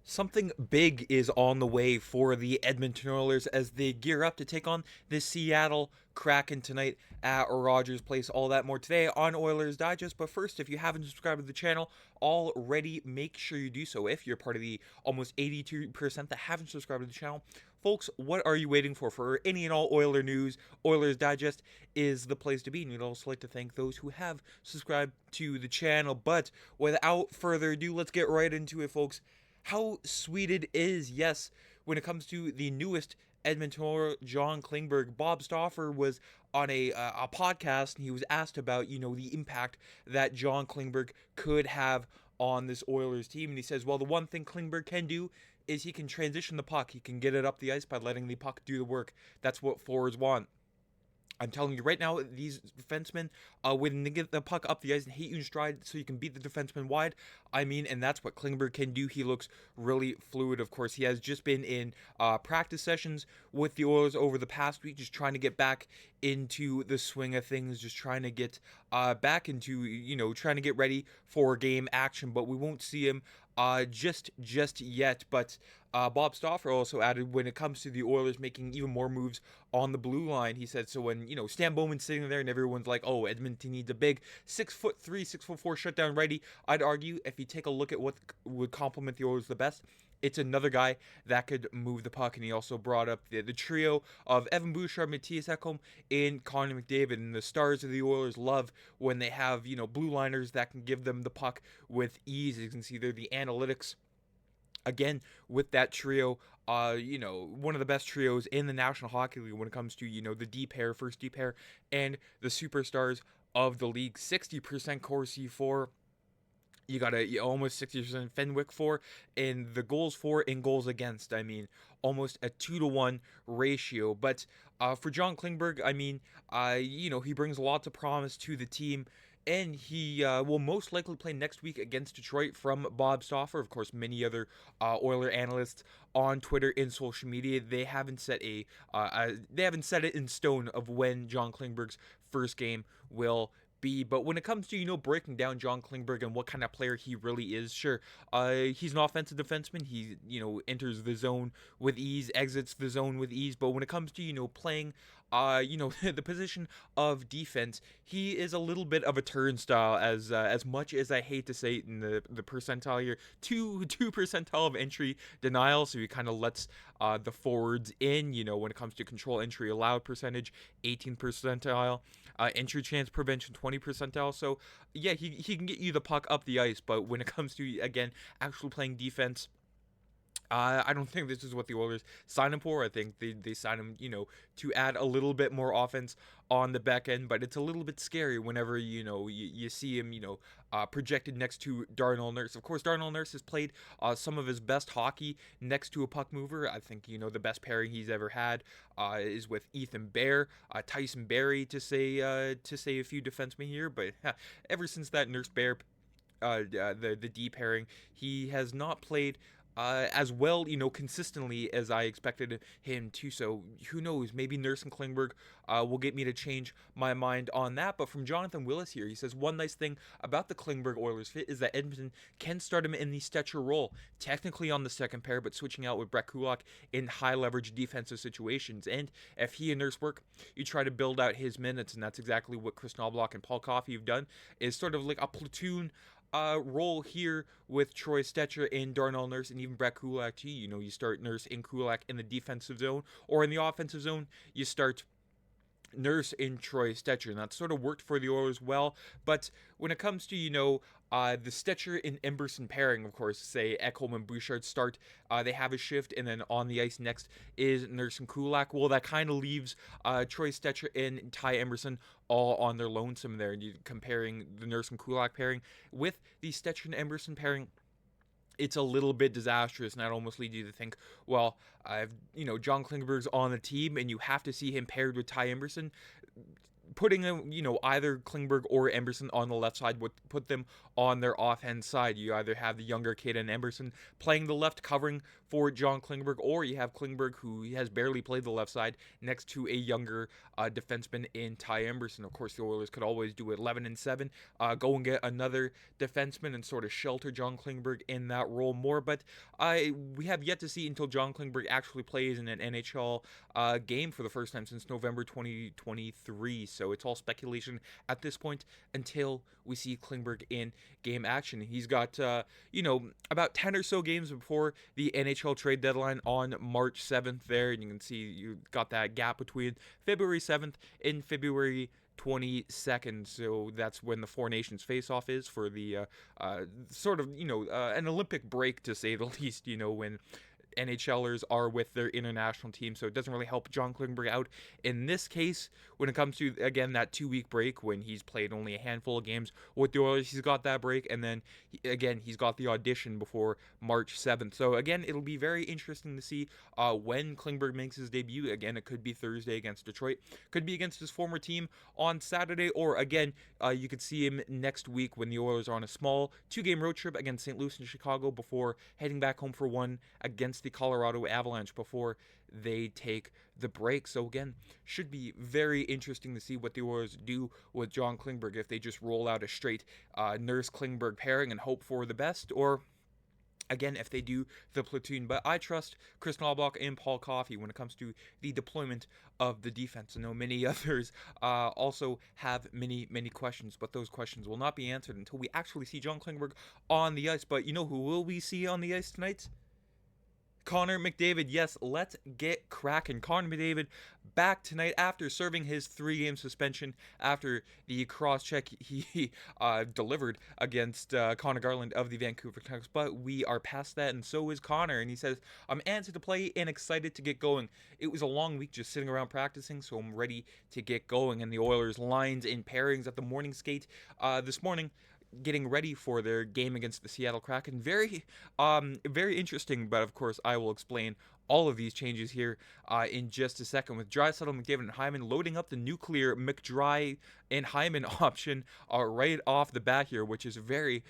Something big is on the way for the Edmonton Oilers as they gear up to take on the Seattle Kraken tonight at Rogers Place. All that more today on Oilers Digest. But first, if you haven't subscribed to the channel already, make sure you do so. If you're part of the almost 82% that haven't subscribed to the channel, folks, what are you waiting for? For any and all Oiler news, Oilers Digest is the place to be. And we'd also like to thank those who have subscribed to the channel. But without further ado, let's get right into it, folks. How sweet it is, yes, when it comes to the newest Edmonton Oilers, John Klingberg. Bob Stauffer was on a podcast, and he was asked about, the impact that John Klingberg could have on this Oilers team. And he says, well, the one thing Klingberg can do is he can transition the puck. He can get it up the ice by letting the puck do the work. That's what forwards want. I'm telling you right now, these defensemen, when they get the puck up the ice and hit you in stride so you can beat the defenseman wide, and that's what Klingberg can do. He looks really fluid. Of course, he has just been in practice sessions with the Oilers over the past week, just trying to get back into the swing of things, just trying to get back into, trying to get ready for game action. But we won't see him just yet. But Bob Stauffer also added, when it comes to the Oilers making even more moves on the blue line, he said, so when, Stan Bowman's sitting there and everyone's like, oh, Edmonton needs a big 6'3", 6'4" shutdown righty, I'd argue if you take a look at what would complement the Oilers the best, it's another guy that could move the puck. And he also brought up the trio of Evan Bouchard, Matthias Ekholm, and Connor McDavid. And the stars of the Oilers love when they have, blue liners that can give them the puck with ease. As you can see there, the analytics, again, with that trio, one of the best trios in the National Hockey League when it comes to, the D pair, first D pair, and the superstars of the league. 60% Corsi for. You got almost 60% Fenwick for, and the goals for and goals against. Almost a 2-to-1 ratio. But for John Klingberg, he brings lots of promise to the team. And he will most likely play next week against Detroit, from Bob Stauffer. Of course, many other Oiler analysts on Twitter and social media, they haven't set they haven't set it in stone of when John Klingberg's first game will be. But when it comes to, breaking down John Klingberg and what kind of player he really is, sure, he's an offensive defenseman. He, enters the zone with ease, exits the zone with ease. But when it comes to, playing, the position of defense, he is a little bit of a turnstile, as much as I hate to say it in the percentile here, two percentile of entry denial. So he kind of lets the forwards in, when it comes to control entry allowed percentage, 18th percentile, entry chance prevention, 20 percentile. So yeah, he can get you the puck up the ice, but when it comes to, again, actually playing defense, I don't think this is what the Oilers signed him for. I think they signed him, to add a little bit more offense on the back end. But it's a little bit scary whenever, you see him, projected next to Darnell Nurse. Of course, Darnell Nurse has played some of his best hockey next to a puck mover. I think, the best pairing he's ever had is with Ethan Bear, Tyson Barrie, to say a few defensemen here. But ever since that Nurse Bear, the D pairing, he has not played as well, consistently as I expected him to. So who knows? Maybe Nurse and Klingberg will get me to change my mind on that. But from Jonathan Willis here, he says, one nice thing about the Klingberg Oilers fit is that Edmonton can start him in the Stetcher role, technically on the second pair, but switching out with Brett Kulak in high leverage defensive situations. And if he and Nurse work, you try to build out his minutes, and that's exactly what Kris Knoblauch and Paul Coffey have done. Is sort of like a platoon role here with Troy Stecher and Darnell Nurse, and even Brett Kulak too. You start Nurse and Kulak in the defensive zone, or in the offensive zone, you start Nurse in Troy Stecher, and that sort of worked for the Oilers well. But when it comes to, the Stecher and Emberson pairing, of course, say Ekholm and Bouchard start, they have a shift, and then on the ice next is Nurse and Kulak. Well, that kind of leaves Troy Stecher and Ty Emberson all on their lonesome there. And you comparing the Nurse and Kulak pairing with the Stecher and Emberson pairing, it's a little bit disastrous, and that almost leads you to think, well, John Klingberg's on the team, and you have to see him paired with Ty Emberson. putting either Klingberg or Emberson on the left side would put them on their offhand side. You either have the younger Kaden Emberson playing the left, covering for John Klingberg, or you have Klingberg, who has barely played the left side, next to a younger defenseman in Ty Emberson. Of course, the Oilers could always do it 11-7, go and get another defenseman and sort of shelter John Klingberg in that role more. But we have yet to see until John Klingberg actually plays in an NHL game for the first time since November 2023. So it's all speculation at this point until we see Klingberg in game action. He's got, about 10 or so games before the NHL trade deadline on March 7th there. And you can see you got that gap between February 7th and February 22nd, so that's when the Four Nations face-off is for the an Olympic break, to say the least, when NHLers are with their international team, so it doesn't really help John Klingberg out in this case when it comes to, again, that 2-week break when he's played only a handful of games with the Oilers. He's got that break, and then, again, he's got the audition before March 7th. So, again, it'll be very interesting to see when Klingberg makes his debut. Again, it could be Thursday against Detroit, could be against his former team on Saturday, or, again, you could see him next week when the Oilers are on a small 2-game road trip against St. Louis and Chicago before heading back home for one against the Colorado Avalanche before they take the break. So again, should be very interesting to see what the Oilers do with John Klingberg, if they just roll out a straight Nurse Klingberg pairing and hope for the best, or again, if they do the platoon. But I trust Kris Knoblauch and Paul Coffey when it comes to the deployment of the defense. I know many others also have many questions, but those questions will not be answered until we actually see John Klingberg on the ice. But you know who will we see on the ice tonight? Connor McDavid. Yes, let's get cracking. Connor McDavid back tonight after serving his 3-game suspension after the cross-check he delivered against Connor Garland of the Vancouver Canucks. But we are past that, and so is Connor. And he says, I'm antsy to play and excited to get going. It was a long week just sitting around practicing, so I'm ready to get going. And the Oilers lines in pairings at the morning skate this morning, getting ready for their game against the Seattle Kraken. Very interesting, but of course I will explain all of these changes here in just a second, with Draisaitl, McDavid, and Hyman loading up the nuclear McDry and Hyman option right off the bat here, which is very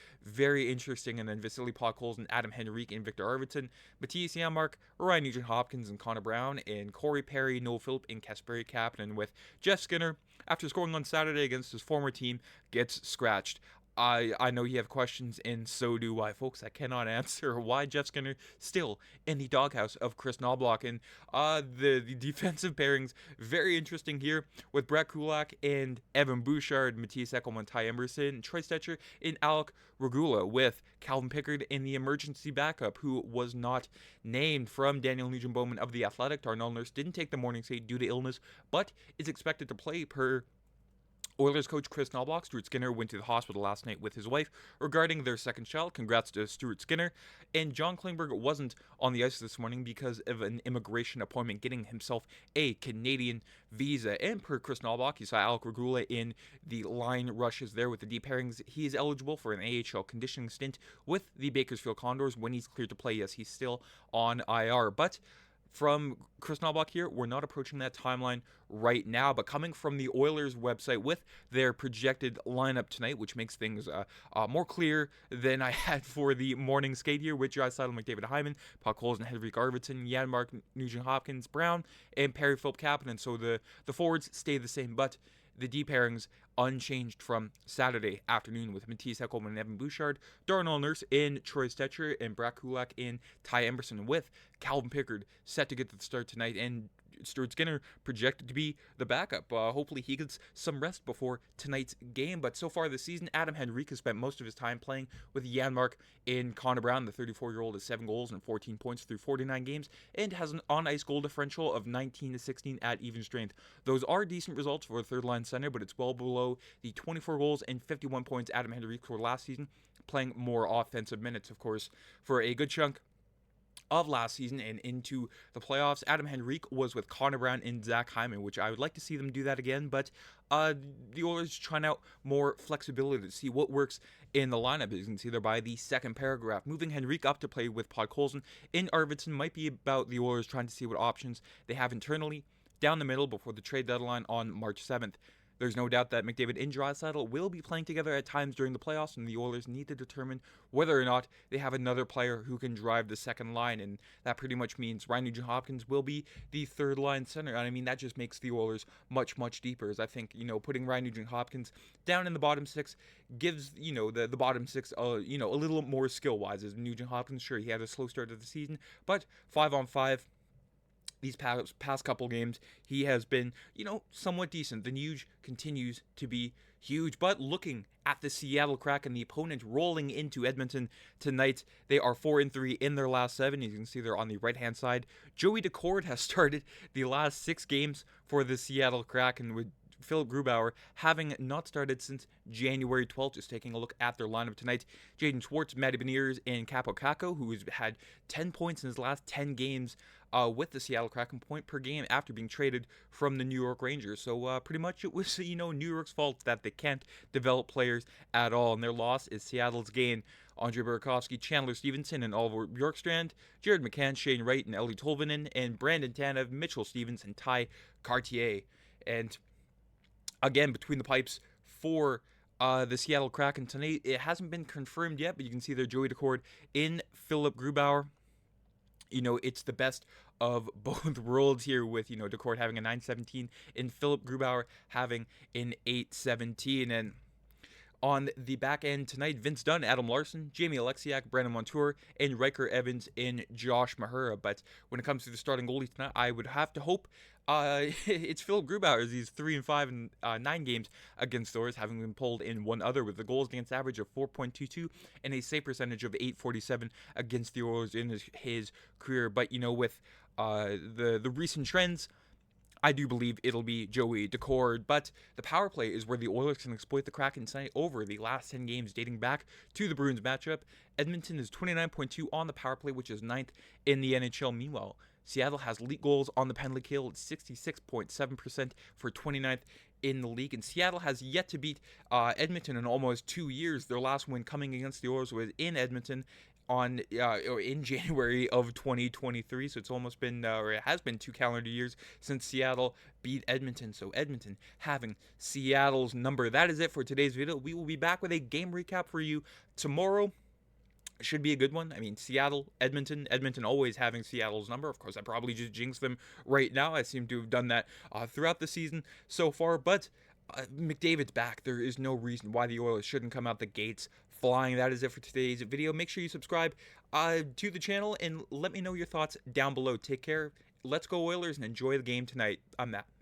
interesting. And then Vasily Podkolzin, Adam Henrique, and Victor Arvidsson, Matthias Janmark, Ryan Nugent-Hopkins, and Connor Brown, and Corey Perry, Noel Phillip, and Kasperi Kapanen, with Jeff Skinner, after scoring on Saturday against his former team, gets scratched. I know you have questions, and so do I, folks. I cannot answer why Jeff Skinner still in the doghouse of Kris Knoblauch. And the defensive pairings, very interesting here, with Brett Kulak and Evan Bouchard, Matthias Ekholm, Ty Emberson, Troy Stecher, and Alec Regula, with Calvin Pickard in the emergency backup, who was not named, from Daniel Nugent-Bowman of The Athletic. Darnell Nurse didn't take the morning skate due to illness, but is expected to play per Oilers coach Kris Knoblauch. Stuart Skinner went to the hospital last night with his wife regarding their second child. Congrats to Stuart Skinner. And John Klingberg wasn't on the ice this morning because of an immigration appointment, getting himself a Canadian visa. And per Kris Knoblauch, you saw Alec Regula in the line rushes there with the deep pairings. He is eligible for an AHL conditioning stint with the Bakersfield Condors when he's cleared to play. Yes, he's still on IR, but from Kris Knoblauch here, we're not approaching that timeline right now, but coming from the Oilers website with their projected lineup tonight, which makes things more clear than I had for the morning skate here, with Draisaitl, McDavid, Hyman, Podkolzin, Henrik Arvidsson, Janmark, Nugent-Hopkins, Brown, and Perry Phillip Kapanen. So the forwards stay the same, but the D pairings unchanged from Saturday afternoon, with Matthias Ekholm and Evan Bouchard, Darnell Nurse in Troy Stecher, and Brett Kulak in Ty Emberson, with Calvin Pickard set to get to the start tonight, and Stuart Skinner projected to be the backup. Hopefully he gets some rest before tonight's game. But so far this season, Adam Henrique has spent most of his time playing with Janmark and Connor Brown. The 34-year-old has 7 goals and 14 points through 49 games and has an on-ice goal differential of 19-16 at even strength. Those are decent results for a third-line center, but it's well below the 24 goals and 51 points Adam Henrique scored last season, playing more offensive minutes, of course, for a good chunk of last season and into the playoffs. Adam Henrique was with Connor Brown and Zach Hyman, which I would like to see them do that again, but the Oilers trying out more flexibility to see what works in the lineup. As you can see there by the second paragraph, moving Henrique up to play with Podkolzin and Arvidsson might be about the Oilers trying to see what options they have internally down the middle before the trade deadline on March 7th. There's no doubt that McDavid and Draisaitl will be playing together at times during the playoffs, and the Oilers need to determine whether or not they have another player who can drive the second line, and that pretty much means Nugent-Hopkins will be the third line center. And I mean, that just makes the Oilers much, much deeper, as I think, putting Nugent-Hopkins down in the bottom six gives, the bottom six, a little more skill-wise. As Nugent-Hopkins, sure, he had a slow start of the season, but 5-on-5, these past couple games, he has been, somewhat decent. The Nuge continues to be huge. But looking at the Seattle Kraken, the opponent rolling into Edmonton tonight, they are 4-3 in their last 7. You can see they're on the right-hand side. Joey Daccord has started the last 6 games for the Seattle Kraken, with Philip Grubauer having not started since January 12th. Just taking a look at their lineup tonight: Jaden Schwartz, Matty Beniers, and Capo Caco, who has had 10 points in his last 10 games with the Seattle Kraken, point per game after being traded from the New York Rangers. So pretty much it was, New York's fault that they can't develop players at all, and their loss is Seattle's gain. Andre Burakovsky, Chandler Stevenson, and Oliver Bjorkstrand, Jared McCann, Shane Wright, and Ellie Tolvanen, and Brandon Tanev, Mitchell Stevens, and Ty Cartier. And again, between the pipes for the Seattle Kraken tonight, it hasn't been confirmed yet, but you can see there Joey Daccord in Philip Grubauer. It's the best of both worlds here, with, Daccord having a 917 and Philip Grubauer having an 817. And on the back end tonight, Vince Dunn, Adam Larson, Jamie Alexiak, Brandon Montour, and Riker Evans and Josh Mahura. But when it comes to the starting goalie tonight, I would have to hope it's Philip Grubauer, as he's 3-5 in 9 games against the Oilers, having been pulled in one other, with a goals against average of 4.22 and a save percentage of 847 against the Oilers in his career. But with the recent trends, I do believe it'll be Joey Daccord. But the power play is where the Oilers can exploit the Kraken tonight over the last 10 games dating back to the Bruins matchup. Edmonton is 29.2 on the power play, which is 9th in the NHL. Meanwhile, Seattle has league goals on the penalty kill at 66.7% for 29th in the league. And Seattle has yet to beat Edmonton in almost 2 years. Their last win coming against the Oilers was in Edmonton in January of 2023. So it's almost been, or it has been 2 calendar years since Seattle beat Edmonton. So Edmonton having Seattle's number. That is it for today's video. We will be back with a game recap for you tomorrow. Should be a good one. I mean, Seattle, Edmonton always having Seattle's number. Of course, I probably just jinxed them right now. I seem to have done that throughout the season so far. But McDavid's back. There is no reason why the Oilers shouldn't come out the gates flying. That is it for today's video. Make sure you subscribe to the channel and let me know your thoughts down below. Take care. Let's go Oilers and enjoy the game tonight. I'm Matt.